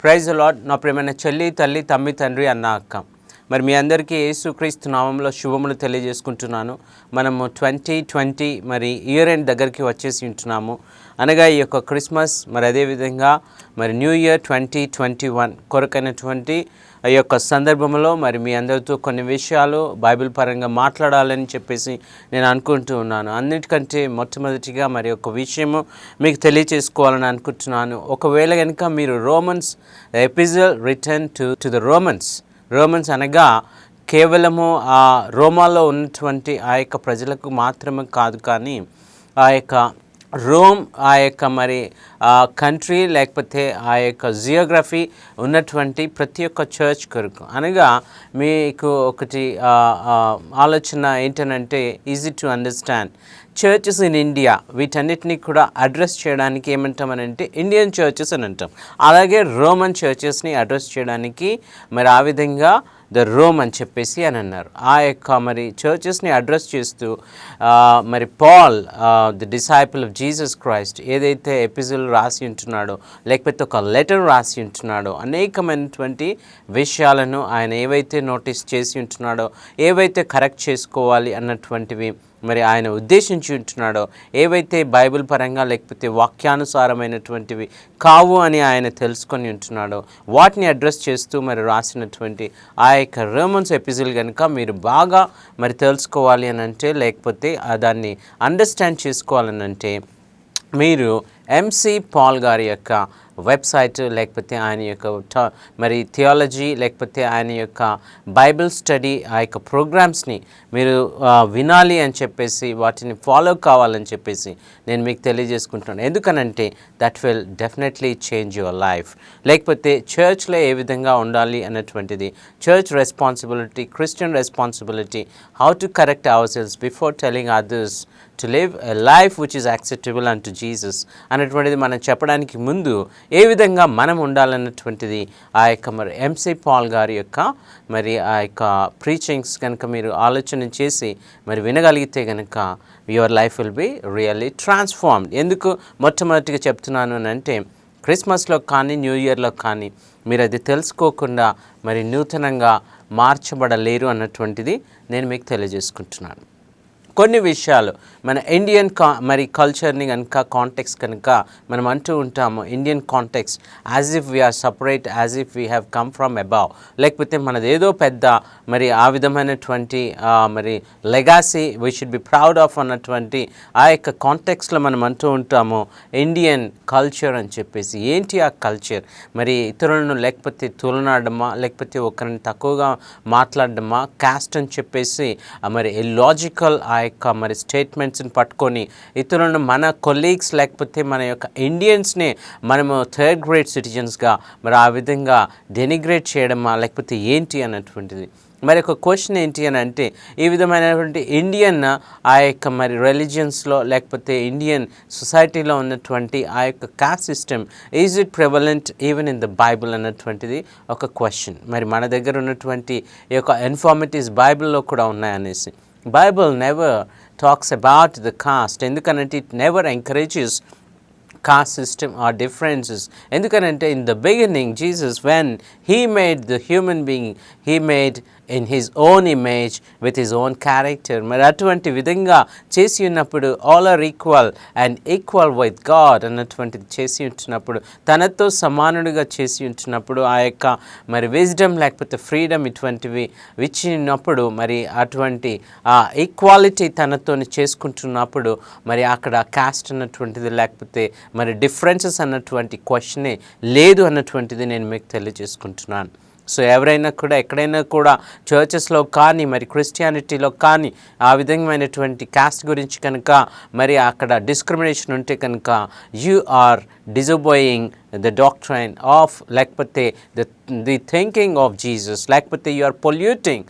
Praise the lord. నా ప్రియమైన చెల్లి, తల్లి, తమ్మి, తండ్రి, అన్న, అక్క, మరి మీ అందరికీ యేసుక్రీస్తు నామంలో శుభములు తెలియజేసుకుంటున్నాను. మనము 2020 మరి ఇయర్ ఎండ్ దగ్గరికి వచ్చేసి ఉంటున్నాము. అనగా ఈ యొక్క క్రిస్మస్, మరి అదేవిధంగా మరి న్యూ ఇయర్ 2021 కొరకైనటువంటి ఈ యొక్క సందర్భంలో మరి మీ అందరితో కొన్ని విషయాలు బైబిల్ పరంగా మాట్లాడాలని చెప్పేసి నేను అనుకుంటూ ఉన్నాను. అన్నిటికంటే మొట్టమొదటిగా మరి ఒక విషయము మీకు తెలియచేసుకోవాలని అనుకుంటున్నాను. ఒకవేళ కనుక మీరు Romans epistle return to the Romans అనగా కేవలము ఆ రోమాలో ఉన్నటువంటి ఆ యొక్క ప్రజలకు మాత్రమే కాదు, కానీ ఆ యొక్క రోమ్ ఆ యొక్క మరి కంట్రీ లేకపోతే ఆ యొక్క జియోగ్రఫీ ఉన్నటువంటి ప్రతి ఒక్క చర్చ్ కొరకు. అనగా మీకు ఒకటి ఆలోచన ఏంటనంటే easy to understand. Churches in India వీటన్నిటిని కూడా అడ్రస్ చేయడానికి ఏమంటామనంటే ఇండియన్ చర్చెస్ అని అంటాం. అలాగే రోమన్ చర్చెస్ని అడ్రస్ చేయడానికి మరి ఆ విధంగా ద రోమ్ అని చెప్పేసి అని అన్నారు. ఆ యొక్క మరి చర్చెస్ని అడ్రస్ చేస్తూ మరి Paul the disciple of Jesus Christ ఏదైతే ఎపిజిల్ రాసి ఉంటున్నాడో లేకపోతే ఒక లెటర్ రాసి ఉంటున్నాడో అనేకమైనటువంటి విషయాలను ఆయన ఏవైతే నోటీస్ చేసి ఉంటున్నాడో, ఏవైతే కరెక్ట్ చేసుకోవాలి అన్నటువంటివి మరి ఆయన ఉద్దేశించి ఉంటున్నాడో, ఏవైతే బైబిల్ పరంగా లేకపోతే వాక్యానుసారమైనటువంటివి కావు అని ఆయన తెలుసుకొని ఉంటున్నాడో వాటిని అడ్రస్ చేస్తూ మరి రాసినటువంటి ఆ యొక్క రోమన్స్ ఎపిజిల్ కనుక మీరు బాగా మరి తెలుసుకోవాలి అని అంటే, లేకపోతే దాన్ని అండర్స్టాండ్ చేసుకోవాలని అంటే మీరు ఎంసి పాల్ గారి యొక్క వెబ్సైట్ లేకపోతే ఆయన యొక్క మరి థియాలజీ లేకపోతే ఆయన యొక్క బైబిల్ స్టడీ ఆ యొక్క ప్రోగ్రామ్స్ని మీరు వినాలి అని చెప్పేసి, వాటిని ఫాలో కావాలని చెప్పేసి నేను మీకు తెలియజేసుకుంటున్నాను. ఎందుకనంటే that will definitely change your life. లేకపోతే చర్చ్లో ఏ విధంగా ఉండాలి అన్నటువంటిది, church responsibility, Christian responsibility, how to correct ourselves before telling others to live a life which is acceptable unto Jesus అనేటువంటిది మనం చెప్పడానికి ముందు ఏ విధంగా మనం ఉండాలన్నటువంటిది ఆ యొక్క మరి ఎంసి పాల్ గారి యొక్క మరి ఆ యొక్క ప్రీచింగ్స్ కనుక మీరు ఆలోచన చేసి మరి వినగలిగితే కనుక your life will be really transformed. ఎందుకు మొట్టమొదటిగా చెప్తున్నాను అని అంటే, క్రిస్మస్లో కానీ న్యూ ఇయర్లో కానీ మీరు అది తెలుసుకోకుండా మరి నూతనంగా మార్చబడలేరు అన్నటువంటిది నేను మీకు తెలియజేసుకుంటున్నాను. కొన్ని విషయాలు మన ఇండియన్ మరి కల్చర్ని కనుక కాంటెక్స్ట్ కనుక మనం అంటూ ఉంటాము, Indian context as if we are separate, as if we have come from above, లేకపోతే మనది ఏదో పెద్ద మరి ఆ విధమైనటువంటి మరి legacy we should be proud of అన్నటువంటి ఆ యొక్క కాంటెక్స్ట్లో మనం అంటూ ఉంటాము ఇండియన్ కల్చర్ అని చెప్పేసి. ఏంటి ఆ కల్చర్? మరి ఇతరులను లేకపోతే తులనాడమా, లేకపోతే ఒకరిని తక్కువగా మాట్లాడడమా, క్యాస్ట్ అని చెప్పేసి మరి లాజికల్ ఆ యొక్క మరి స్టేట్మెంట్స్ని పట్టుకొని ఇతరులను మన కొలీగ్స్ లేకపోతే మన యొక్క ఇండియన్స్ని మనము థర్డ్ గ్రేడ్ సిటిజన్స్గా మరి ఆ విధంగా డెనిగ్రేట్ చేయడమా, లేకపోతే ఏంటి అన్నటువంటిది. మరి ఒక క్వశ్చన్ ఏంటి అని అంటే, ఈ విధమైనటువంటి ఇండియన్ ఆ యొక్క మరి రిలీజియన్స్లో లేకపోతే ఇండియన్ సొసైటీలో ఉన్నటువంటి ఆ యొక్క cost system is it prevalent even in the Bible అన్నటువంటిది ఒక క్వశ్చన్. మరి మన దగ్గర ఉన్నటువంటి ఈ యొక్క ఇన్ఫార్మేటివ్స్ బైబిల్లో కూడా ఉన్నాయనేసి. Bible never talks about the caste. ఎందుకనంటే it never encourages caste system or differences. ఎందుకనంటే in the beginning Jesus, when he made the human being, he made in his own image with his own character. మరి అటువంటి విధంగా చేసి ఉన్నప్పుడు all are equal and equal with God అన్నటువంటిది చేసి ఉంటున్నప్పుడు, తనతో సమానుడిగా చేసి ఉంటున్నప్పుడు ఆ యొక్క మరి విజ్డమ్ లేకపోతే ఫ్రీడమ్ ఇటువంటివి ఇచ్చినప్పుడు మరి అటువంటి ఈక్వాలిటీ తనతో చేసుకుంటున్నప్పుడు మరి అక్కడ కాస్ట్ అన్నటువంటిది లేకపోతే మరి డిఫరెన్సెస్ అన్నటువంటి క్వశ్చనే లేదు అన్నటువంటిది నేను మీకు తెలియజేసుకుంటున్నాను. సో ఎవరైనా కూడా ఎక్కడైనా కూడా చర్చెస్లో కానీ మరి క్రిస్టియానిటీలో కానీ ఆ విధమైనటువంటి కాస్ట్ గురించి కనుక మరి అక్కడ డిస్క్రిమినేషన్ ఉంటే కనుక you are disobeying the doctrine of లేకపోతే ది థింకింగ్ ఆఫ్ జీసస్, లేకపోతే యు ఆర్ పొల్యూటింగ్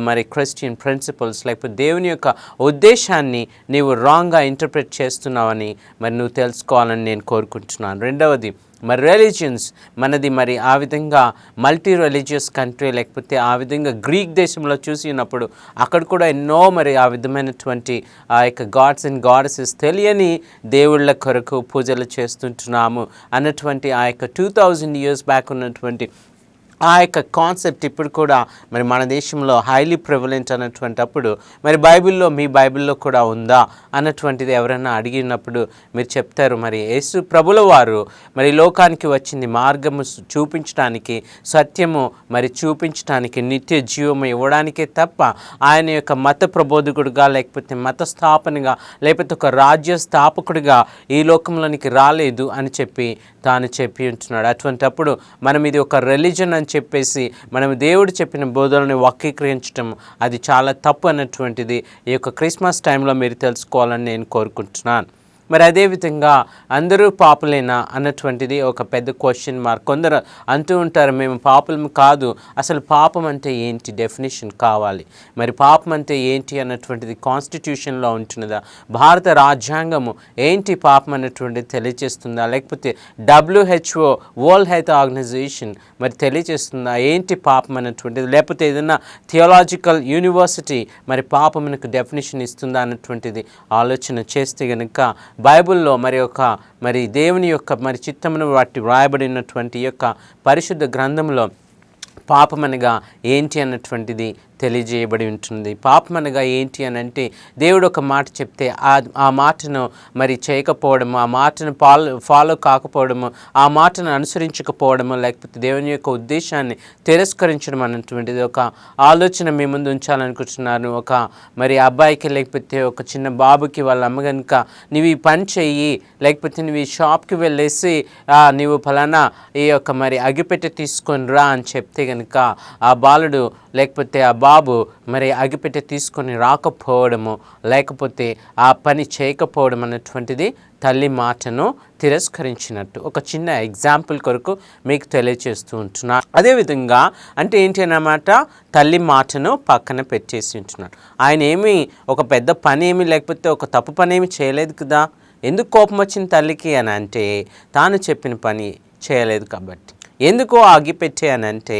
మరి క్రిస్టియన్ ప్రిన్సిపల్స్, లేకపోతే దేవుని యొక్క ఉద్దేశాన్ని నీవు రాంగ్గా ఇంటర్ప్రిట్ చేస్తున్నావని మరి నువ్వు తెలుసుకోవాలని నేను కోరుకుంటున్నాను. రెండవది, మరి రిలీజియన్స్ మనది మరి ఆ విధంగా మల్టీ రిలీజియస్ కంట్రీ, లేకపోతే ఆ విధంగా గ్రీక్ దేశంలో చూసినప్పుడు అక్కడ కూడా ఎన్నో మరి ఆ విధమైనటువంటి ఆ యొక్క గాడ్స్ అండ్ గాడెసెస్ తెలియని దేవుళ్ళ కొరకు పూజలు చేస్తుంటున్నాము అన్నటువంటి ఆ యొక్క 2000 years బ్యాక్ ఉన్నటువంటి ఆ యొక్క కాన్సెప్ట్ ఇప్పుడు కూడా మరి మన దేశంలో హైలీ ప్రివలెంట్ అన్నటువంటి అప్పుడు మరి బైబిల్లో, మీ బైబిల్లో కూడా ఉందా అన్నటువంటిది ఎవరైనా అడిగినప్పుడు మీరు చెప్తారు, మరి యేసు ప్రభుల వారు మరి లోకానికి వచ్చింది మార్గము చూపించడానికి, సత్యము మరి చూపించడానికి, నిత్య జీవము ఇవ్వడానికే తప్ప ఆయన యొక్క మత ప్రబోధకుడిగా, లేకపోతే మత స్థాపనగా, లేకపోతే ఒక రాజ్య స్థాపకుడిగా ఈ లోకంలోనికి రాలేదు అని చెప్పి తాను చెప్పి ఉంటున్నాడు. అటువంటప్పుడు మనం ఇది ఒక రిలీజన్ అని చెప్పేసి మనం దేవుడు చెప్పిన బోధనని వక్రీకరించడం అది చాలా తప్పు అన్నటువంటిది ఈ యొక్క క్రిస్మస్ టైంలో మీరు తెలుసుకోవాలని నేను కోరుకుంటున్నాను. మరి అదేవిధంగా అందరూ పాపులేనా అన్నటువంటిది ఒక పెద్ద క్వశ్చన్ మార్క్. కొందరు అంటూ ఉంటారు, మేము పాపులం కాదు. అసలు పాపం అంటే ఏంటి, డెఫినేషన్ కావాలి. మరి పాపం అంటే ఏంటి అన్నటువంటిది కాన్స్టిట్యూషన్లో ఉంటున్నదా, భారత రాజ్యాంగము ఏంటి పాపం అన్నటువంటిది తెలియజేస్తుందా, లేకపోతే WHO వరల్డ్ హెల్త్ ఆర్గనైజేషన్ మరి తెలియజేస్తుందా ఏంటి పాపం అన్నటువంటిది, లేకపోతే ఏదైనా థియోలాజికల్ యూనివర్సిటీ మరి పాపమునకు డెఫినేషన్ ఇస్తుందా అన్నటువంటిది ఆలోచన చేస్తే కనుక బైబిల్లో మరి దేవుని యొక్క మరి చిత్తమును బట్టి వ్రాయబడినటువంటి యొక్క పరిశుద్ధ గ్రంథంలో పాపమనగా ఏంటి అన్నటువంటిది తెలియజేయబడి ఉంటుంది. పాపం అనగా ఏంటి అని అంటే దేవుడు ఒక మాట చెప్తే ఆ మాటను మరి చేయకపోవడము, ఆ మాటను ఫాలో కాకపోవడము, ఆ మాటను అనుసరించకపోవడము, లేకపోతే దేవుని యొక్క ఉద్దేశాన్ని తిరస్కరించడం అన్నటువంటిది ఒక ఆలోచన మీ ముందు ఉంచాలనుకుంటున్నాను. ఒక మరి అబ్బాయికి, లేకపోతే ఒక చిన్న బాబుకి వాళ్ళ అమ్మ కనుక నువ్వు ఈ పని చెయ్యి, లేకపోతే నువ్వు ఈ షాప్కి వెళ్ళేసి నువ్వు ఫలానా ఈ యొక్క మరి అగిపెట్టె తీసుకొని రా అని చెప్తే కనుక ఆ బాలుడు లేకపోతే ఆ బాబు మరి అగిపెట్టె తీసుకొని రాకపోవడము, లేకపోతే ఆ పని చేయకపోవడం అన్నటువంటిది తల్లి మాటను తిరస్కరించినట్టు. ఒక చిన్న ఎగ్జాంపుల్ కొరకు మీకు తెలియచేస్తూ ఉంటున్నా. అదేవిధంగా అంటే ఏంటి అన్నమాట, తల్లి మాటను పక్కన పెట్టేసి ఉంటున్నాడు. ఆయన ఏమీ ఒక పెద్ద పని ఏమీ, లేకపోతే ఒక తప్పు పని ఏమి చేయలేదు కదా. ఎందుకు కోపం వచ్చింది తల్లికి అని అంటే తాను చెప్పిన పని చేయలేదు కాబట్టి. ఎందుకు అగిపెట్టే అని అంటే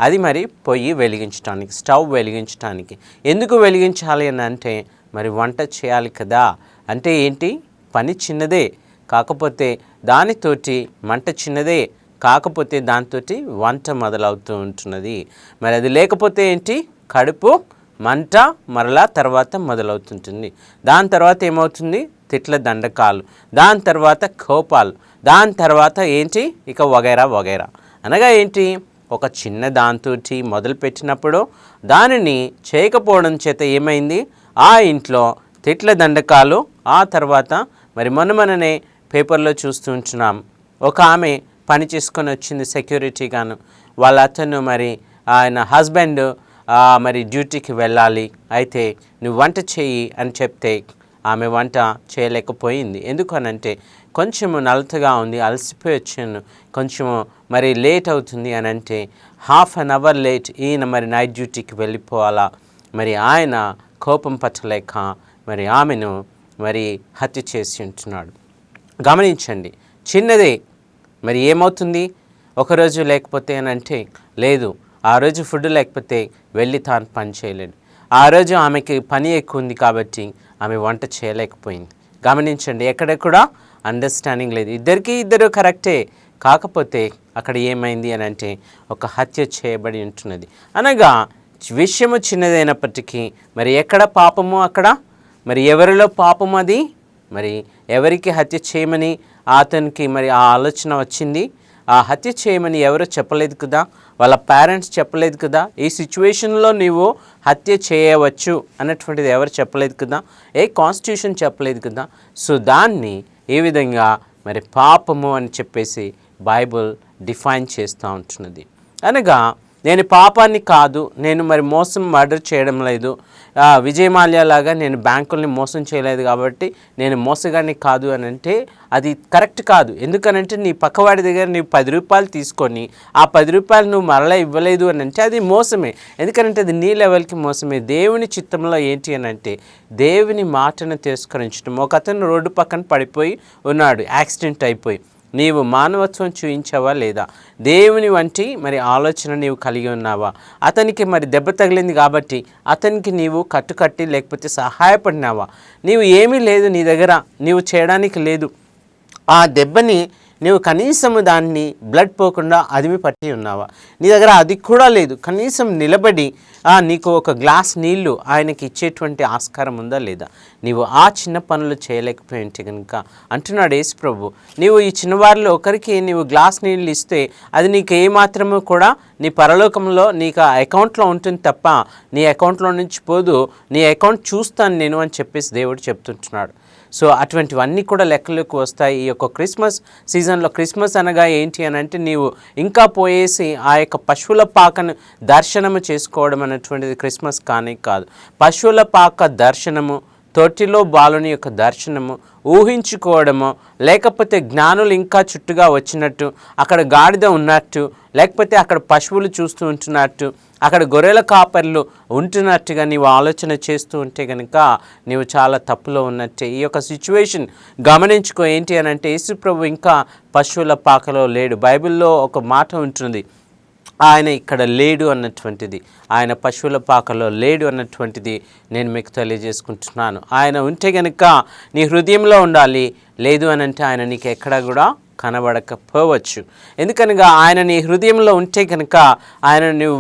అది మరి పొయ్యి వెలిగించడానికి, స్టవ్ వెలిగించడానికి. ఎందుకు వెలిగించాలి అని అంటే మరి వంట చేయాలి కదా. అంటే ఏంటి, పని చిన్నదే కాకపోతే దానితోటి మంట చిన్నదే కాకపోతే దానితోటి వంట మొదలవుతూ ఉంటున్నది. మరి అది లేకపోతే ఏంటి, కడుపు మంట మరలా తర్వాత మొదలవుతుంటుంది. దాని తర్వాత ఏమవుతుంది, తిట్ల దండకాలు, దాని తర్వాత కోపాలు, దాని తర్వాత ఏంటి ఇక వగైరా వగైరా. అనగా ఏంటి, ఒక చిన్న దాంతో మొదలుపెట్టినప్పుడు దానిని చేయకపోవడం చేత ఏమైంది, ఆ ఇంట్లో తిట్ల దండకాలు. ఆ తర్వాత మరి మననే పేపర్లో చూస్తూ ఉంటున్నాం, ఒక ఆమె పని చేసుకొని వచ్చింది సెక్యూరిటీగాను. వాళ్ళ అతను మరి ఆయన హస్బెండ్ మరి డ్యూటీకి వెళ్ళాలి, అయితే నువ్వు వంట చెయ్యి అని చెప్తే ఆమె వంట చేయలేకపోయింది. ఎందుకనంటే కొంచెము నలతగా ఉంది, అలసిపోయి వచ్చాను, కొంచెము మరి లేట్ అవుతుంది అని అంటే 1/2 hour లేట్ ఈయన మరి నైట్ డ్యూటీకి వెళ్ళిపోవాలా. మరి ఆయన కోపం పట్టలేక మరి ఆమెను మరి హత్య చేసి ఉంటున్నాడు. గమనించండి, చిన్నదే మరి ఏమవుతుంది, ఒకరోజు లేకపోతే అని అంటే లేదు, ఆ రోజు ఫుడ్ లేకపోతే వెళ్ళి తాను పని చేయలేడు. ఆ రోజు ఆమెకి పని ఎక్కువ ఉంది కాబట్టి ఆమె వంట చేయలేకపోయింది. గమనించండి, ఎక్కడెక్కడ అండర్స్టాండింగ్ లేదు. ఇద్దరు కరెక్టే, కాకపోతే అక్కడ ఏమైంది అని అంటే ఒక హత్య చేయబడి ఉంటున్నది. అనగా విషయము చిన్నదైనప్పటికీ మరి ఎక్కడ పాపము అక్కడ మరి ఎవరిలో పాపం, అది మరి ఎవరికి హత్య చేయమని అతనికి మరి ఆ ఆలోచన వచ్చింది. ఆ హత్య చేయమని ఎవరు చెప్పలేదు కదా, వాళ్ళ పేరెంట్స్ చెప్పలేదు కదా, ఈ సిచ్యువేషన్లో నీవు హత్య చేయవచ్చు అన్నటువంటిది ఎవరు చెప్పలేదు కదా, ఏ కాన్స్టిట్యూషన్ చెప్పలేదు కదా. సో దాన్ని ఏ విధంగా మరి పాపము అని చెప్పేసి బైబుల్ డిఫైన్ చేస్తూ ఉంటున్నది. అనగా నేను పాపాన్ని కాదు, నేను మరి మర్డర్ చేయడం లేదు, విజయమాల్యా లాగా నేను బ్యాంకుల్ని మోసం చేయలేదు కాబట్టి నేను మోసగాన్ని కాదు అని అంటే అది కరెక్ట్ కాదు. ఎందుకనంటే నీ పక్కవాడి దగ్గర నీవు 10 రూపాయలు తీసుకొని ఆ 10 రూపాయలు నువ్వు మరలా ఇవ్వలేదు అని అంటే అది మోసమే. ఎందుకంటే అది నీ లెవెల్కి మోసమే. దేవుని చిత్తంలో ఏంటి అని అంటే దేవుని మాటను తిరస్కరించడం. ఒక అతను రోడ్డు పక్కన పడిపోయి ఉన్నాడు, యాక్సిడెంట్ అయిపోయి. నీవు మానవత్వం చూయించావా లేదా? దేవుని వంటి మరి ఆలోచన నీవు కలిగి ఉన్నావా? అతనికి మరి దెబ్బ తగిలింది కాబట్టి అతనికి నీవు కట్టుకట్టి లేకపోతే సహాయపడినావా? నీవు ఏమీ లేదు నీ దగ్గర, నీవు చేయడానికి లేదు. ఆ దెబ్బని నీవు కనీసము దాన్ని బ్లడ్ పోకుండా అదిమి పట్టి ఉన్నావా? నీ దగ్గర అది కూడా లేదు. కనీసం నిలబడి నీకు ఒక గ్లాస్ నీళ్లు ఆయనకి ఇచ్చేటువంటి ఆస్కారం ఉందా లేదా? నీవు ఆ చిన్న పనులు చేయలేకపోయి ఉంటే కనుక అంటున్నాడు యేసు ప్రభు, నీవు ఈ చిన్నవారిలో ఒకరికి నీవు గ్లాస్ నీళ్ళు ఇస్తే అది నీకు ఏమాత్రము కూడా నీ పరలోకంలో నీకు ఆ అకౌంట్లో ఉంటుంది తప్ప నీ అకౌంట్లో నుంచి పోదు. నీ అకౌంట్ చూస్తాను నేను అని చెప్పేసి దేవుడు చెప్తుంటున్నాడు. సో అటువంటివన్నీ కూడా లెక్కలోకి వస్తాయి. ఈ యొక్క క్రిస్మస్ సీజన్లో క్రిస్మస్ అనగా ఏంటి అని అంటే నీవు ఇంకా పోయేసి ఆ యొక్క పశువుల పాకను దర్శనము చేసుకోవడం అనేటువంటిది క్రిస్మస్ కానీ కాదు. పశువుల పాక దర్శనము, తొట్టిలో బాలుని యొక్క దర్శనము, ఊహించుకోవడము, లేకపోతే జ్ఞానులు ఇంకా చుట్టుగా వచ్చినట్టు, అక్కడ గాడిద ఉన్నట్టు, లేకపోతే అక్కడ పశువులు చూస్తూ ఉంటున్నట్టు, అక్కడ గొర్రెల కాపర్లు ఉంటున్నట్టుగా నీవు ఆలోచన చేస్తూ ఉంటే కనుక నీవు చాలా తప్పులో ఉన్నట్టే. ఈ యొక్క సిచ్యువేషన్ గమనించుకో. ఏంటి అని అంటే యేసు ప్రభు ఇంకా పశువుల పాకలో లేడు. బైబిల్లో ఒక మాట ఉంటుంది, ఆయన ఇక్కడ లేడు అన్నటువంటిది, ఆయన పశువుల పాకలో లేడు అన్నటువంటిది నేను మీకు తెలియజేసుకుంటున్నాను. ఆయన ఉంటే కనుక నీ హృదయంలో ఉండాలి, లేదు అని అంటే ఆయన నీకు ఎక్కడ కూడా కనబడకపోవచ్చు. ఎందుకనగా ఆయన నీ హృదయంలో ఉంటే కనుక ఆయన నువ్వు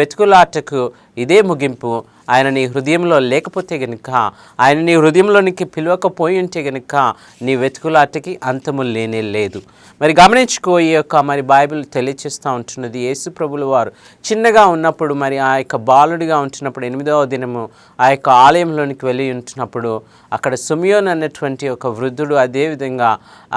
వెతుకులాటకు ఇదే ముగింపు. ఆయన నీ హృదయంలో లేకపోతే కనుక, ఆయన నీ హృదయంలోనికి పిలవకపోయి ఉంటే కనుక నీ వెతుకులాటకి అంతము లేనే లేదు. మరి గమనించుకో, ఈ యొక్క మరి బైబిల్ తెలియచేస్తూ ఉంటున్నది, యేసు ప్రభుల వారు చిన్నగా ఉన్నప్పుడు మరి ఆ యొక్క బాలుడిగా ఉంటున్నప్పుడు 8వ దినము ఆ యొక్క ఆలయంలోనికి వెళ్ళి ఉంటున్నప్పుడు అక్కడ సిమియోను అన్నటువంటి ఒక వృద్ధుడు, అదేవిధంగా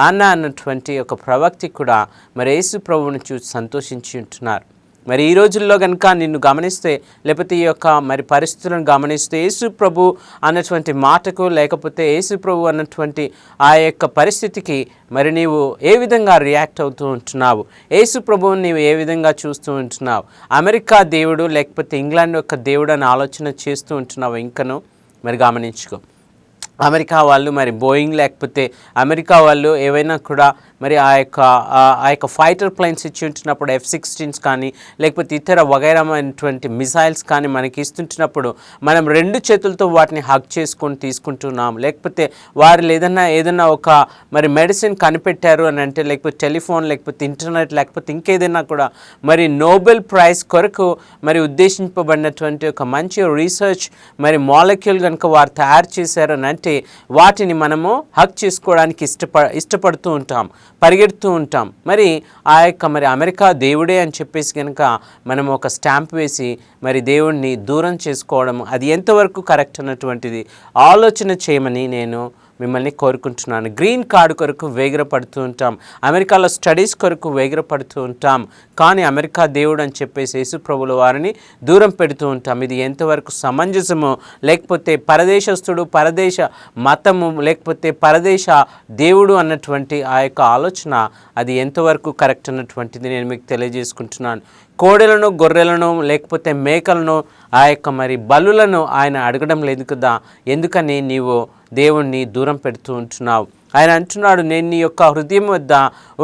అన్న అన్నటువంటి ఒక ప్రవక్తి కూడా మరి యేసు ప్రభువుని చూసి సంతోషించి ఉంటున్నారు. మరి ఈ రోజుల్లో కనుక నిన్ను గమనిస్తే, లేకపోతే ఈ యొక్క మరి పరిస్థితులను గమనిస్తే, యేసు ప్రభు అన్నటువంటి మాటకు, లేకపోతే యేసు ప్రభు అన్నటువంటి ఆ యొక్క పరిస్థితికి మరి నీవు ఏ విధంగా రియాక్ట్ అవుతూ ఉంటున్నావు? యేసు ప్రభువుని నీవు ఏ విధంగా చూస్తూ ఉంటున్నావు? అమెరికా దేవుడు లేకపోతే ఇంగ్లాండ్ యొక్క దేవుడు అని ఆలోచన చేస్తూ ఉంటున్నావు ఇంకను? మరి గమనించుకో. అమెరికా వాళ్ళు మరి బోయింగ్ లేకపోతే అమెరికా వాళ్ళు ఏవైనా కూడా మరి ఆ యొక్క ఫైటర్ ప్లేన్స్ ఇచ్చి ఉంటున్నప్పుడు F-16s కానీ లేకపోతే ఇతర వగైరమైనటువంటి మిసైల్స్ కానీ మనకి ఇస్తుంటున్నప్పుడు మనం 2 చేతులతో వాటిని హగ్ చేసుకొని తీసుకుంటున్నాం. లేకపోతే వారు ఏదైనా ఒక మరి మెడిసిన్ కనిపెట్టారు అని అంటే, లేకపోతే టెలిఫోన్, లేకపోతే ఇంటర్నెట్, లేకపోతే ఇంకేదైనా కూడా మరి నోబెల్ ప్రైజ్ కొరకు మరి ఉద్దేశింపబడినటువంటి ఒక మంచి రీసెర్చ్ మరి మాలిక్యూల్ కనుక వారు తయారు చేశారు అని అంటే వాటిని మనము హక్ చేసుకోవడానికి ఇష్టపడుతూ ఉంటాం, పరిగెడుతూ ఉంటాం. మరి ఆ యొక్క మరి అమెరికా దేవుడే అని చెప్పేసి కనుక మనం ఒక స్టాంప్ వేసి మరి దేవుణ్ణి దూరం చేసుకోవడం అది ఎంతవరకు కరెక్ట్ అన్నటువంటిది ఆలోచన చేయమని నేను మిమ్మల్ని కోరుకుంటున్నాను. గ్రీన్ కార్డు కొరకు వేగిరపడుతూ ఉంటాం, అమెరికాలో స్టడీస్ కొరకు వేగిరపడుతూ ఉంటాం, కానీ అమెరికా దేవుడు అని చెప్పేసి యేసు ప్రభుల వారిని దూరం పెడుతూ ఉంటాం. ఇది ఎంతవరకు సమంజసము? లేకపోతే పరదేశస్థుడు, పరదేశ మతము, లేకపోతే పరదేశ దేవుడు అన్నటువంటి ఆ యొక్క ఆలోచన అది ఎంతవరకు కరెక్ట్ అన్నటువంటిది నేను మీకు తెలియజేసుకుంటున్నాను. కోడెలను, గొర్రెలను, లేకపోతే మేకలను, ఆ యొక్క మరి బలులను ఆయన అడగడం లేదు కదా. ఎందుకని నీవు దేవుణ్ణి దూరం పెడుతూ ఉంటున్నావు? ఆయన అంటున్నాడు, నేను నీ యొక్క హృదయం వద్ద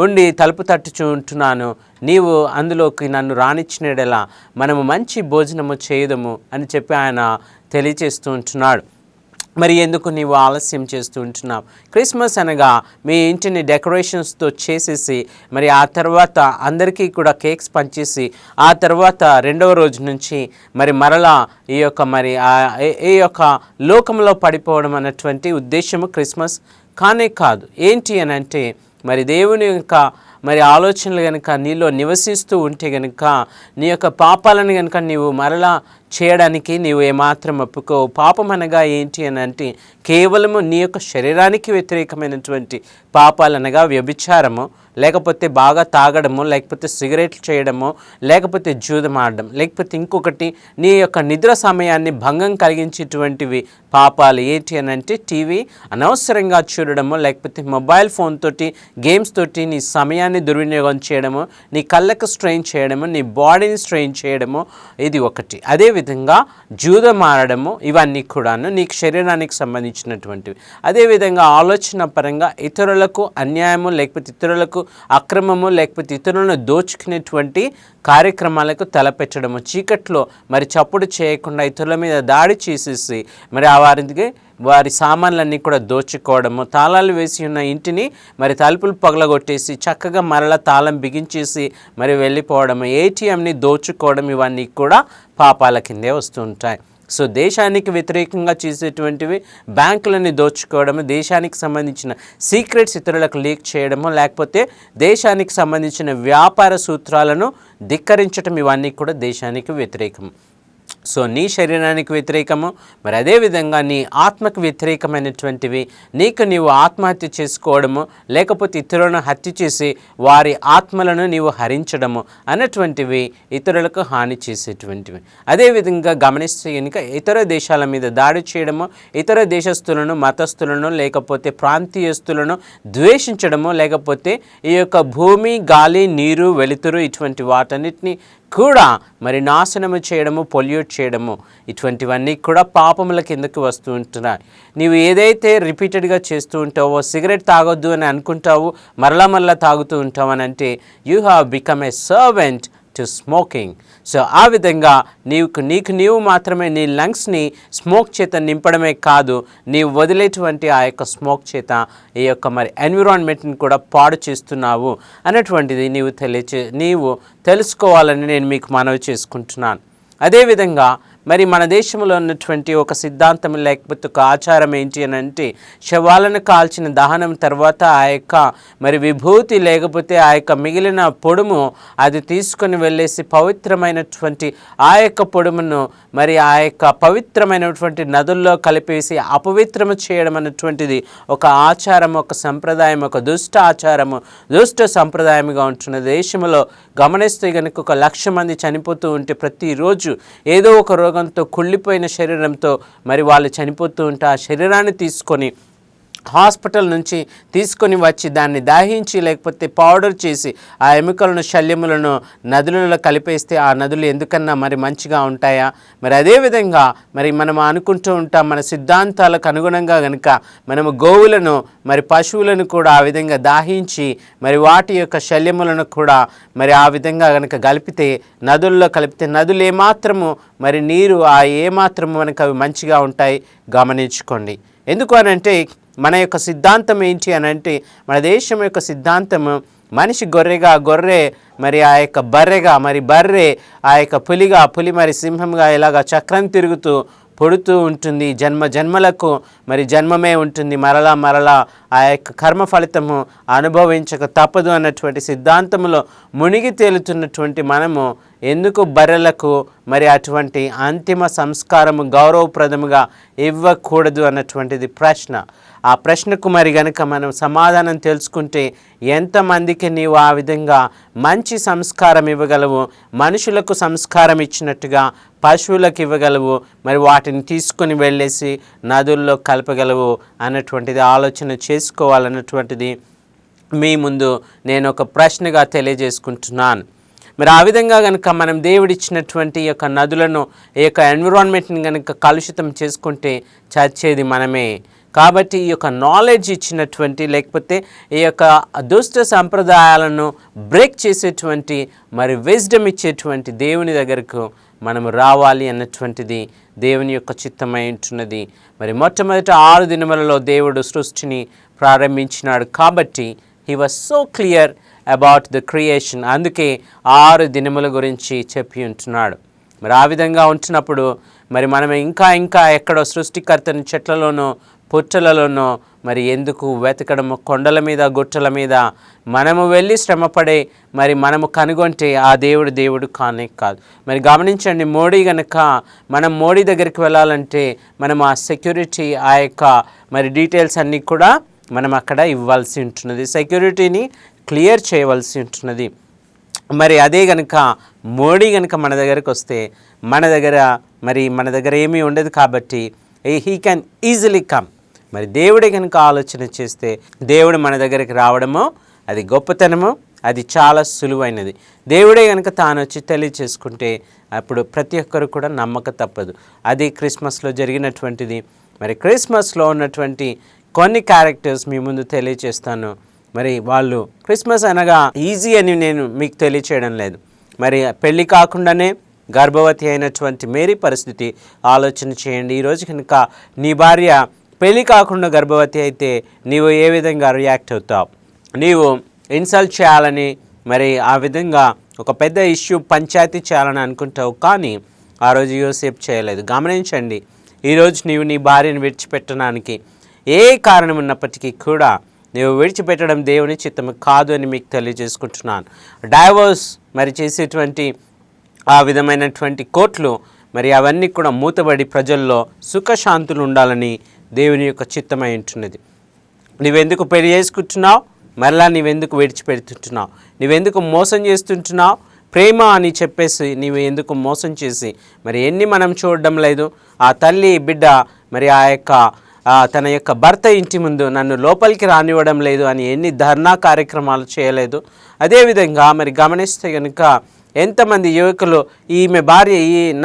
ఉండి తలుపు తట్టుచూ ఉంటున్నాను, నీవు అందులోకి నన్ను రానిచ్చినడలా మనము మంచి భోజనము చేయదము అని చెప్పి ఆయన తెలియచేస్తూ ఉంటున్నాడు. మరి ఎందుకు నీవు ఆలస్యం చేస్తూ ఉంటున్నావు? క్రిస్మస్ అనగా మీ ఇంటిని డెకరేషన్స్తో చేసేసి మరి ఆ తర్వాత అందరికీ కూడా కేక్స్ పంచేసి ఆ తర్వాత 2వ రోజు నుంచి మరి మరలా ఈ యొక్క లోకంలో పడిపోవడం అన్నటువంటి ఉద్దేశము క్రిస్మస్ కానే కాదు. ఏంటి అని అంటే మరి దేవుని యొక్క మరి ఆలోచనలు కనుక నీలో నివసిస్తూ ఉంటే కనుక నీ యొక్క పాపాలను కనుక నీవు మరలా చేయడానికి నీవు ఏమాత్రం ఒప్పుకో. పాపం అనగా ఏంటి అని అంటే కేవలము నీ యొక్క శరీరానికి వ్యతిరేకమైనటువంటి పాపాలు అనగా వ్యభిచారము, లేకపోతే బాగా తాగడము, లేకపోతే సిగరెట్లు చేయడము, లేకపోతే జూదం ఆడడం, లేకపోతే ఇంకొకటి నీ యొక్క నిద్ర సమయాన్ని భంగం కలిగించేటువంటివి పాపాలు. ఏంటి అని అంటే టీవీ అనవసరంగా చూడడము, లేకపోతే మొబైల్ ఫోన్ తోటి గేమ్స్ తోటి నీ సమయాన్ని దుర్వినియోగం చేయడము, నీ కళ్ళకు స్ట్రెయిన్ చేయడము, నీ బాడీని స్ట్రెయిన్ చేయడము, ఇది ఒకటి. అదే అదేవిధంగా జూదం ఆడడము, ఇవన్నీ కూడాను నీకు శరీరానికి సంబంధించినటువంటివి. అదేవిధంగా ఆలోచన పరంగా ఇతరులకు అన్యాయము, లేకపోతే ఇతరులకు అక్రమము, లేకపోతే ఇతరులను దోచుకునేటువంటి కార్యక్రమాలకు తలపెట్టడము, చీకట్లో మరి చప్పుడు చేయకుండా ఇతరుల మీద దాడి చేసేసి మరి వారి సామాన్లన్నీ కూడా దోచుకోవడము, తాళాలు వేసి ఉన్న ఇంటిని మరి తలుపులు పగలగొట్టేసి చక్కగా మరలా తాళం బిగించేసి మరి వెళ్ళిపోవడము, ఏటీఎంని దోచుకోవడం, ఇవన్నీ కూడా పాపాల కిందే వస్తుంటాయి. సో దేశానికి వ్యతిరేకంగా చేసేటువంటివి బ్యాంకులని దోచుకోవడము, దేశానికి సంబంధించిన సీక్రెట్స్ ఇతరులకు లీక్ చేయడము, లేకపోతే దేశానికి సంబంధించిన వ్యాపార సూత్రాలను ధిక్కరించడం, ఇవన్నీ కూడా దేశానికి వ్యతిరేకం. సో నీ శరీరానికి వ్యతిరేకము, మరి అదేవిధంగా నీ ఆత్మకు వ్యతిరేకమైనటువంటివి, నీవు ఆత్మహత్య చేసుకోవడము, లేకపోతే ఇతరులను హత్య చేసి వారి ఆత్మలను నీవు హరించడము అన్నటువంటివి ఇతరులకు హాని చేసేటువంటివి. అదేవిధంగా గమనిస్తే కనుక ఇతర దేశాల మీద దాడి చేయడము, ఇతర దేశస్తులను, మతస్థులను, లేకపోతే ప్రాంతీయస్తులను ద్వేషించడము, లేకపోతే ఈ యొక్క భూమి, గాలి, నీరు, వెలుతురు ఇటువంటి వాటన్నిటిని కూడా మరి నాశనము చేయడము, పొల్యూట్ చేయడము, ఇటువంటివన్నీ కూడా పాపముల కిందకి వస్తూ ఉంటున్నాయి. నీవు ఏదైతే రిపీటెడ్గా చేస్తూ ఉంటావో, సిగరెట్ తాగొద్దు అని అనుకుంటావు, మరలా తాగుతూ ఉంటావు అని అంటే you have become a servant to smoking. So ఆ విధంగా నీవు మాత్రమే నీ లంగ్స్ని స్మోక్ చేత నింపడమే కాదు, నీవు వదిలేటువంటి ఆ యొక్క స్మోక్ చేత ఈ యొక్క మరి ఎన్విరాన్మెంట్ని కూడా పాడు చేస్తున్నావు అన్నటువంటిది నీవు తెలుసుకోవాలని నేను మీకు మనవి చేసుకుంటున్నాను. అదేవిధంగా మరి మన దేశంలో ఉన్నటువంటి ఒక సిద్ధాంతం, లేకపోతే ఒక ఆచారం ఏంటి అని అంటే, శవాలను కాల్చిన దహనం తర్వాత ఆ యొక్క మరి విభూతి, లేకపోతే ఆ యొక్క మిగిలిన పొడుము అది తీసుకొని వెళ్ళేసి పవిత్రమైనటువంటి ఆ యొక్క పొడుమును మరి ఆ యొక్క పవిత్రమైనటువంటి నదుల్లో కలిపేసి అపవిత్రము చేయడం అన్నటువంటిది ఒక ఆచారం, ఒక సంప్రదాయం, ఒక దుష్ట ఆచారము, దుష్ట సంప్రదాయముగా ఉంటున్న దేశంలో గమనిస్తే కనుక 1,00,000 మంది చనిపోతూ ఉంటే ప్రతిరోజు ఏదో ఒక రోగంతో, కుళ్ళిపోయిన శరీరంతో మరి వాళ్ళు చనిపోతూ ఉంటే ఆ శరీరాన్ని తీసుకొని హాస్పిటల్ నుంచి తీసుకొని వచ్చి దాన్ని దాహించి, లేకపోతే పౌడర్ చేసి ఆ ఎముకలను, శల్యములను నదులలో కలిపేస్తే ఆ నదులు ఎందుకన్నా మరి మంచిగా ఉంటాయా? మరి అదేవిధంగా మరి మనం అనుకుంటూ ఉంటాం, మన సిద్ధాంతాలకు అనుగుణంగా కనుక మనము గోవులను, మరి పశువులను కూడా ఆ విధంగా దాహించి మరి వాటి యొక్క శల్యములను కూడా మరి ఆ విధంగా కనుక కలిపితే, నదుల్లో కలిపితే నదులు ఏమాత్రము మరి నీరు ఏమాత్రము మనకు అవి మంచిగా ఉంటాయి. గమనించుకోండి. ఎందుకు అనంటే మన యొక్క సిద్ధాంతం ఏంటి అని అంటే, మన దేశం యొక్క సిద్ధాంతము మనిషి గొర్రె మరి ఆ యొక్క బర్రెగా, మరి బర్రె ఆ యొక్క పులి మరి సింహంగా ఇలాగా చక్రం తిరుగుతూ పొడుతూ ఉంటుంది. జన్మలకు మరి జన్మమే ఉంటుంది, మరలా ఆ యొక్క కర్మ ఫలితము అనుభవించక తప్పదు అన్నటువంటి సిద్ధాంతంలో మునిగి తేలుతున్నటువంటి మనము ఎందుకు బర్రెలకు మరి అటువంటి అంతిమ సంస్కారము గౌరవప్రదముగా ఇవ్వకూడదు అన్నటువంటిది ప్రశ్న. ఆ ప్రశ్నకు మరి గనుక మనం సమాధానం తెలుసుకుంటే ఎంతమందికి నీవు ఆ విధంగా మంచి సంస్కారం ఇవ్వగలవు, మనుషులకు సంస్కారం ఇచ్చినట్టుగా పశువులకు ఇవ్వగలవు, మరి వాటిని తీసుకొని వెళ్ళేసి నదుల్లో కలపగలవు అన్నటువంటిది ఆలోచన చేసుకోవాలన్నటువంటిది మీ ముందు నేను ఒక ప్రశ్నగా తెలియజేసుకుంటున్నాను. మరి ఆ విధంగా కనుక మనం దేవుడిచ్చినటువంటి ఈ యొక్క నదులను, ఈ యొక్క ఎన్విరాన్మెంట్ని కనుక కలుషితం చేసుకుంటే చచ్చేది మనమే. కాబట్టి ఈ యొక్క నాలెడ్జ్ ఇచ్చినటువంటి, లేకపోతే ఈ యొక్క దుష్ట సంప్రదాయాలను బ్రేక్ చేసేటువంటి, మరి విజ్డమ్ ఇచ్చేటువంటి దేవుని దగ్గరకు మనము రావాలి అన్నటువంటిది దేవుని యొక్క చిత్తమై ఉంటున్నది. మరి మొట్టమొదట 6 దినములలో దేవుడు సృష్టిని ప్రారంభించినాడు కాబట్టి he was so clear about the creation. అందుకే 6 దినముల గురించి చెప్పి ఉంటున్నాడు. మరి ఆ విధంగా ఉంటున్నప్పుడు మరి మనం ఇంకా ఎక్కడో సృష్టికర్తని చెట్లలోనో, పుట్టలలోనో మరి ఎందుకు వెతకడము? కొండల మీద, గుట్టల మీద మనము వెళ్ళి శ్రమపడే మరి మనము కనుగొంటే ఆ దేవుడు కానే కాదు. మరి గమనించండి, మనం మోడీ దగ్గరికి వెళ్ళాలంటే మనం ఆ సెక్యూరిటీ, ఆ యొక్క మరి డీటెయిల్స్ అన్నీ కూడా మనం అక్కడ ఇవ్వాల్సి ఉంటున్నది, సెక్యూరిటీని క్లియర్ చేయవలసి ఉంటున్నది. మరి అదే కనుక మోడీ కనుక మన దగ్గరకు వస్తే మన దగ్గర ఏమీ ఉండదు. కాబట్టి హీ క్యాన్ ఈజీలీ కమ్. మరి దేవుడే కనుక ఆలోచన చేస్తే దేవుడు మన దగ్గరికి రావడము అది గొప్పతనము, అది చాలా సులువైనది. దేవుడే కనుక తాను వచ్చి తెలియచేసుకుంటే అప్పుడు ప్రతి ఒక్కరు కూడా నమ్మక తప్పదు. అది క్రిస్మస్లో జరిగినటువంటిది. మరి క్రిస్మస్లో ఉన్నటువంటి కొన్ని క్యారెక్టర్స్ మీ ముందు తెలియచేస్తాను. మరి వాళ్ళు క్రిస్మస్ అనగా ఈజీ అని నేను మీకు తెలియచేయడం లేదు. మరి పెళ్ళి కాకుండానే గర్భవతి అయినటువంటి మేరీ పరిస్థితి ఆలోచన చేయండి. ఈరోజు కనుక నీ భార్య పెళ్ళి కాకుండా గర్భవతి అయితే నీవు ఏ విధంగా రియాక్ట్ అవుతావు? నీవు ఇన్సల్ట్ చేయాలని, మరి ఆ విధంగా ఒక పెద్ద ఇష్యూ పంచాయతీ చేయాలని అనుకుంటావు, కానీ ఆ రోజు యోసేపు చేయలేదు. గమనించండి, ఈరోజు నీవు నీ భార్యను విడిచిపెట్టడానికి ఏ కారణం ఉన్నప్పటికీ కూడా నీవు విడిచిపెట్టడం దేవుని చిత్తము కాదు అని మీకు తెలియజేసుకుంటున్నాను. డైవోర్స్ మరి చేసేటువంటి ఆ విధమైనటువంటి కోర్టులు మరి అవన్నీ కూడా మూతబడి ప్రజల్లో సుఖశాంతులు ఉండాలని దేవుని యొక్క చిత్తమై ఉంటున్నది. నువ్వెందుకు పెళ్లి చేసుకుంటున్నావు? మరలా నీవెందుకు విడిచిపెడుతుంటున్నావు? నువ్వెందుకు మోసం చేస్తుంటున్నావు? ప్రేమ అని చెప్పేసి నీవు ఎందుకు మోసం చేసి మరి ఎన్ని మనం చూడడం లేదు? ఆ తల్లి బిడ్డ మరి తన యొక్క భర్త ఇంటి ముందు నన్ను లోపలికి రానివ్వడం లేదు అని ఎన్ని ధర్నా కార్యక్రమాలు చేయలేదు? అదేవిధంగా మరి గమనిస్తే కనుక ఎంతమంది యువకులు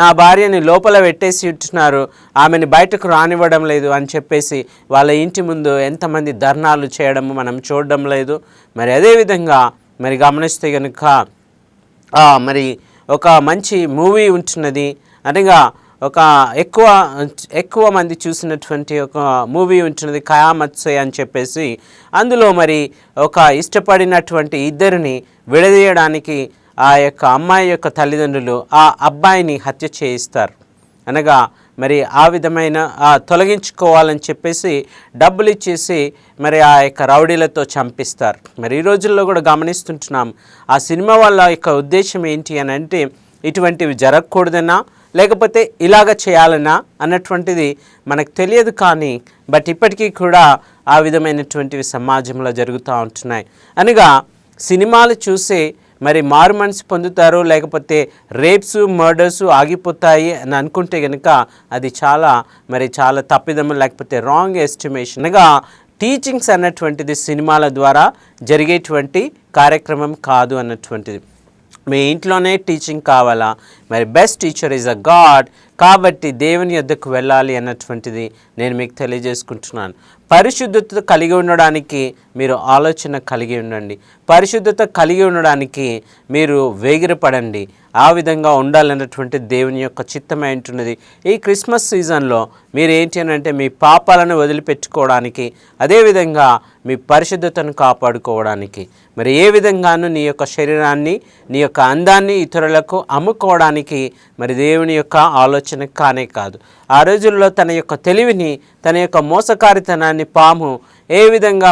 నా భార్యని లోపల పెట్టేసి ఉంటున్నారు, ఆమెను బయటకు రానివ్వడం లేదు అని చెప్పేసి వాళ్ళ ఇంటి ముందు ఎంతమంది ధర్నాలు చేయడము మనం చూడడం లేదు? మరి అదేవిధంగా మరి గమనిస్తే కనుక మరి ఒక మంచి మూవీ ఉంటున్నది, అనగా ఒక ఎక్కువ మంది చూసినటువంటి ఒక మూవీ ఉంటున్నది ఖయామత్ సే అని చెప్పేసి. అందులో మరి ఒక ఇష్టపడినటువంటి ఇద్దరిని విడదీయడానికి ఆ యొక్క అమ్మాయి యొక్క తల్లిదండ్రులు ఆ అబ్బాయిని హత్య చేయిస్తారు. అనగా మరి ఆ విధమైన తొలగించుకోవాలని చెప్పేసి డబ్బులు ఇచ్చేసి మరి ఆ యొక్క రౌడీలతో చంపిస్తారు. మరి ఈ రోజుల్లో కూడా గమనిస్తుంటున్నాం. ఆ సినిమా వాళ్ళ యొక్క ఉద్దేశం ఏంటి అని అంటే ఇటువంటివి జరగకూడదనా, లేకపోతే ఇలాగ చేయాలనా అన్నటువంటిది మనకు తెలియదు. కానీ బట్ ఇప్పటికీ కూడా ఆ విధమైనటువంటివి సమాజంలో జరుగుతూ ఉంటున్నాయి. అనగా సినిమాలు చూసి మరి మారు మనసు పొందుతారు, లేకపోతే రేప్స్ మర్డర్స్ ఆగిపోతాయి అని అనుకుంటే కనుక అది చాలా తప్పిదము, లేకపోతే రాంగ్ ఎస్టిమేషన్. అనగా టీచింగ్స్ అన్నటువంటిది సినిమాల ద్వారా జరిగేటువంటి కార్యక్రమం కాదు అన్నటువంటిది. మీ ఇంట్లోనే టీచింగ్ కావాలా? మరి best teacher is a God. కాబట్టి దేవుని యొద్దకు వెళ్ళాలి అన్నటువంటిది నేను మీకు తెలియజేసుకుంటున్నాను. పరిశుద్ధత కలిగి ఉండడానికి మీరు ఆలోచన కలిగి ఉండండి. పరిశుద్ధత కలిగి ఉండడానికి మీరు వేగిరపడండి. ఆ విధంగా ఉండాలన్నటువంటి దేవుని యొక్క చిత్తమై ఉంటున్నది. ఈ క్రిస్మస్ సీజన్లో మీరు ఏంటి అని అంటే మీ పాపాలను వదిలిపెట్టుకోవడానికి, అదేవిధంగా మీ పరిశుద్ధతను కాపాడుకోవడానికి, మరి ఏ విధంగానూ నీ యొక్క శరీరాన్ని, నీ యొక్క అందాన్ని ఇతరులకు అమ్ముకోవడానికి మరి దేవుని యొక్క ఆలోచన కానే కాదు. ఆ రోజుల్లో తన యొక్క తెలివిని, తన యొక్క మోసకారితనాన్ని పాము ఏ విధంగా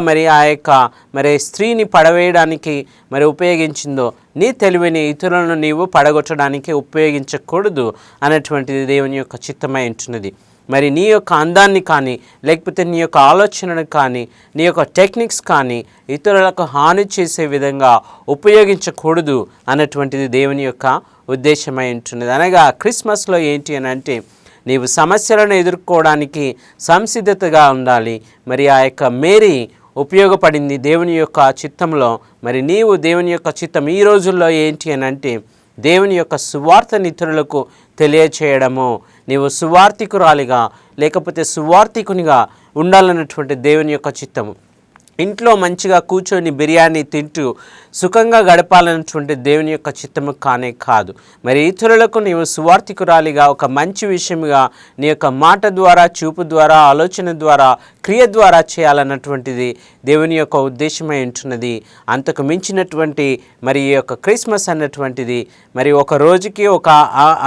మరి స్త్రీని పడవేయడానికి మరి ఉపయోగించిందో, నీ తెలివిని ఇతరులను నీవు పడగొట్టడానికి ఉపయోగించకూడదు అన్నటువంటిది దేవుని యొక్క చిత్తమై ఉంటున్నది. మరి నీ యొక్క అందాన్ని కానీ, లేకపోతే నీ యొక్క ఆలోచనను కానీ, నీ యొక్క టెక్నిక్స్ కానీ ఇతరులకు హాని చేసే విధంగా ఉపయోగించకూడదు అన్నటువంటిది దేవుని యొక్క ఉద్దేశమై ఉంటున్నది. అనగా క్రిస్మస్లో ఏంటి అని అంటే నీవు సమస్యలను ఎదుర్కోవడానికి సంసిద్ధతగా ఉండాలి. మరి ఆ యొక్క మేరీ ఉపయోగపడింది దేవుని యొక్క చిత్తంలో. మరి నీవు దేవుని యొక్క చిత్తం ఈ రోజుల్లో ఏంటి అని అంటే దేవుని యొక్క సువార్తని ఇతరులకు తెలియచేయడము. నీవు సువార్థికురాలిగా లేకపోతే సువార్థికునిగా ఉండాలన్నటువంటి దేవుని యొక్క చిత్తము. ఇంట్లో మంచిగా కూర్చొని బిర్యానీ తింటూ సుఖంగా గడపాలన్నటువంటి దేవుని యొక్క చిత్తము కానే కాదు. మరి ఇతరులకు నీవు సువార్థికురాలిగా ఒక మంచి విషయముగా నీ యొక్క మాట ద్వారా, చూపు ద్వారా, ఆలోచన ద్వారా, క్రియ ద్వారా చేయాలన్నటువంటిది దేవుని యొక్క ఉద్దేశమై ఉంటున్నది. అంతకు మించినటువంటి మరి ఈ యొక్క క్రిస్మస్ అన్నటువంటిది మరి ఒక రోజుకి, ఒక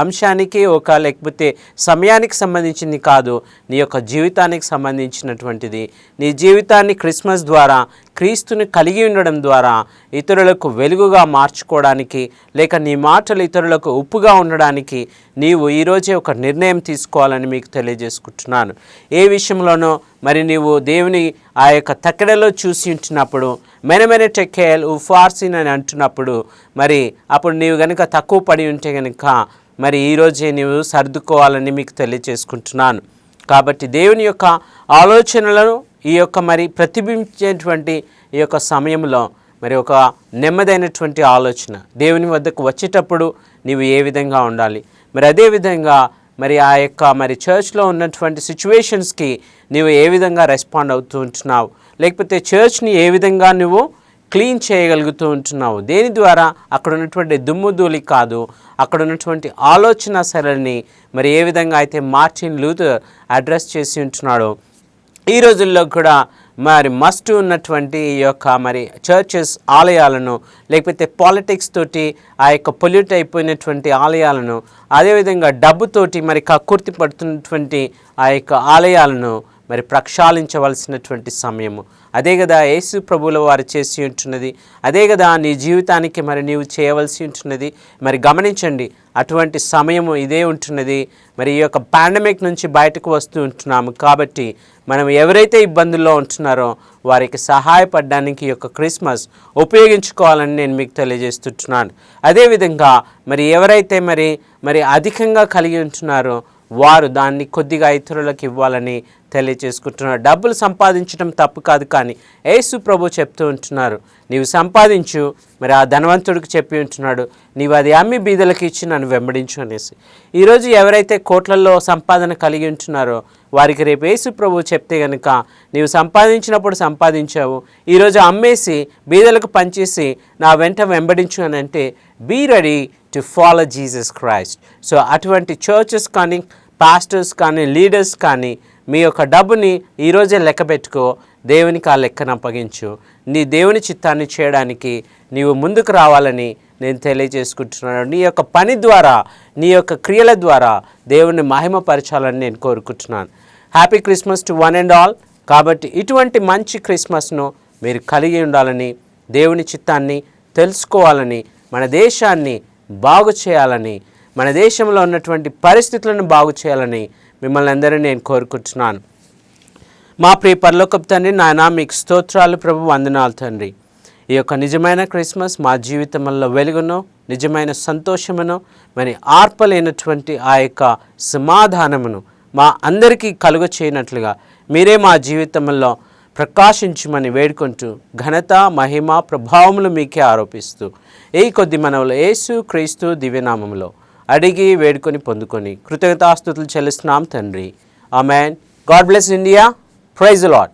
అంశానికి, లేకపోతే సమయానికి సంబంధించింది కాదు, నీ యొక్క జీవితానికి సంబంధించినటువంటిది. నీ జీవితాన్ని క్రిస్మస్ ద్వారా, క్రీస్తుని కలిగి ఉండడం ద్వారా ఇతరులకు వెలుగుగా మార్చుకోవడానికి, లేక నీ మాటలు ఇతరులకు ఉప్పుగా ఉండడానికి నీవు ఈరోజే ఒక నిర్ణయం తీసుకోవాలని మీకు తెలియజేసుకుంటున్నాను. ఏ విషయంలోనో మరి నీవు దేవుని ఆ యొక్క తక్కెడలో చూసి ఉంటున్నప్పుడు, మెనమెన టెక్కేల్ ఉఫార్సిన్ అని అంటున్నప్పుడు, మరి అప్పుడు నీవు కనుక తక్కువ పడి ఉంటే కనుక మరి ఈరోజే నీవు సర్దుకోవాలని మీకు తెలియజేసుకుంటున్నాను. కాబట్టి దేవుని యొక్క ఆలోచనలను ఈ యొక్క మరి ప్రతిబింబించేటువంటి ఈ యొక్క సమయంలో మరి ఒక నెమ్మదైనటువంటి ఆలోచన. దేవుని వద్దకు వచ్చేటప్పుడు నీవు ఏ విధంగా ఉండాలి, మరి అదేవిధంగా మరి ఆ యొక్క మరి చర్చ్లో ఉన్నటువంటి సిచ్యువేషన్స్కి నీవు ఏ విధంగా రెస్పాండ్ అవుతూ ఉంటున్నావు, లేకపోతే చర్చ్ని ఏ విధంగా నువ్వు క్లీన్ చేయగలుగుతూ ఉంటున్నావు, దేని ద్వారా అక్కడ ఉన్నటువంటి దుమ్ము ధూళి కాదు, అక్కడ ఉన్నటువంటి ఆలోచన సరళిని మరి ఏ విధంగా అయితే మార్టిన్ లూథర్ అడ్రస్ చేసి ఉంటున్నాడో ఈ రోజుల్లో కూడా మరి మస్ట్ ఉన్నటువంటి ఈ యొక్క మరి చర్చెస్ ఆలయాలను, లేకపోతే పాలిటిక్స్ తోటి ఆ యొక్క పొల్యూట్ అయిపోయినటువంటి ఆలయాలను, అదేవిధంగా డబ్బుతోటి మరి కక్కుర్తి పడుతున్నటువంటి ఆ యొక్క ఆలయాలను మరి ప్రక్షాళించవలసినటువంటి సమయము. అదే కదా యేసు ప్రభువుల వారు చేసి ఉంటున్నది, అదే కదా నీ జీవితానికి మరి నీవు చేయవలసి ఉంటున్నది. మరి గమనించండి, అటువంటి సమయము ఇదే ఉంటున్నది. మరి ఈ యొక్క పాండమిక్ నుంచి బయటకు వస్తూ ఉంటున్నాము కాబట్టి మనం ఎవరైతే ఇబ్బందుల్లో ఉంటున్నారో వారికి సహాయపడడానికి ఈ యొక్క క్రిస్మస్ ఉపయోగించుకోవాలని నేను మీకు తెలియజేస్తున్నాను. అదేవిధంగా మరి ఎవరైతే మరి అధికంగా కలిగి ఉంటున్నారో వారు దాన్ని కొద్దిగా ఇతరులకు ఇవ్వాలని తెలియచేసుకుంటున్నారు. డబ్బులు సంపాదించడం తప్పు కాదు, కానీ యేసు ప్రభు చెప్తూ ఉంటున్నారు, నీవు సంపాదించు, మరి ఆ ధనవంతుడికి చెప్పి ఉంటున్నాడు, నీవు అది అమ్మి బీదలకు ఇచ్చి నన్ను వెంబడించు అనేసి. ఈరోజు ఎవరైతే కోట్లలో సంపాదన కలిగి ఉంటున్నారో వారికి రేపు యేసు ప్రభు చెప్తే కనుక, నీవు సంపాదించినప్పుడు సంపాదించావు, ఈరోజు అమ్మేసి బీదలకు పంచేసి నా వెంట వెంబడించు అని అంటే, be ready to follow Jesus Christ. So అటువంటి చర్చెస్ కానీ, పాస్టర్స్ కానీ, లీడర్స్ కానీ మీ యొక్క డబ్బుని ఈరోజే లెక్క పెట్టుకో, దేవునికి ఆ లెక్కను అప్పగించు. నీ దేవుని చిత్తాన్ని చేయడానికి నీవు ముందుకు రావాలని నేను తెలియజేసుకుంటున్నాను. నీ యొక్క పని ద్వారా, నీ యొక్క క్రియల ద్వారా దేవుని మహిమపరచాలని నేను కోరుకుంటున్నాను. Happy Christmas to one and all. కాబట్టి ఇటువంటి మంచి క్రిస్మస్ను మీరు కలిగి ఉండాలని, దేవుని చిత్తాన్ని తెలుసుకోవాలని, మన దేశాన్ని బాగు చేయాలని, మన దేశంలో ఉన్నటువంటి పరిస్థితులను బాగు చేయాలని మిమ్మల్ని అందరినీ నేను కోరుకుంటున్నాను. మా ప్రియ పరలోకపు తండ్రి, నాయనా మీకు స్తోత్రాలు ప్రభు, వందనాలు తండ్రి. ఈ యొక్క నిజమైన క్రిస్మస్ మా జీవితంలో వెలుగును, నిజమైన సంతోషమును, మరి ఆర్పలేనటువంటి ఆ యొక్క సమాధానమును మా అందరికీ కలుగ చేయనట్లుగా మీరే మా జీవితంలో ప్రకాశించమని వేడుకుంటూ ఘనత, మహిమ, ప్రభావములు మీకే ఆరోపిస్తూ ఈ కొద్ది మనవులు యేసు క్రీస్తు దివ్యనామములో అడిగి వేడుకొని పొందుకొని కృతజ్ఞతాస్తుతులు చెల్లిస్తున్నాం తండ్రి. Amen. God bless India. Praise the lord.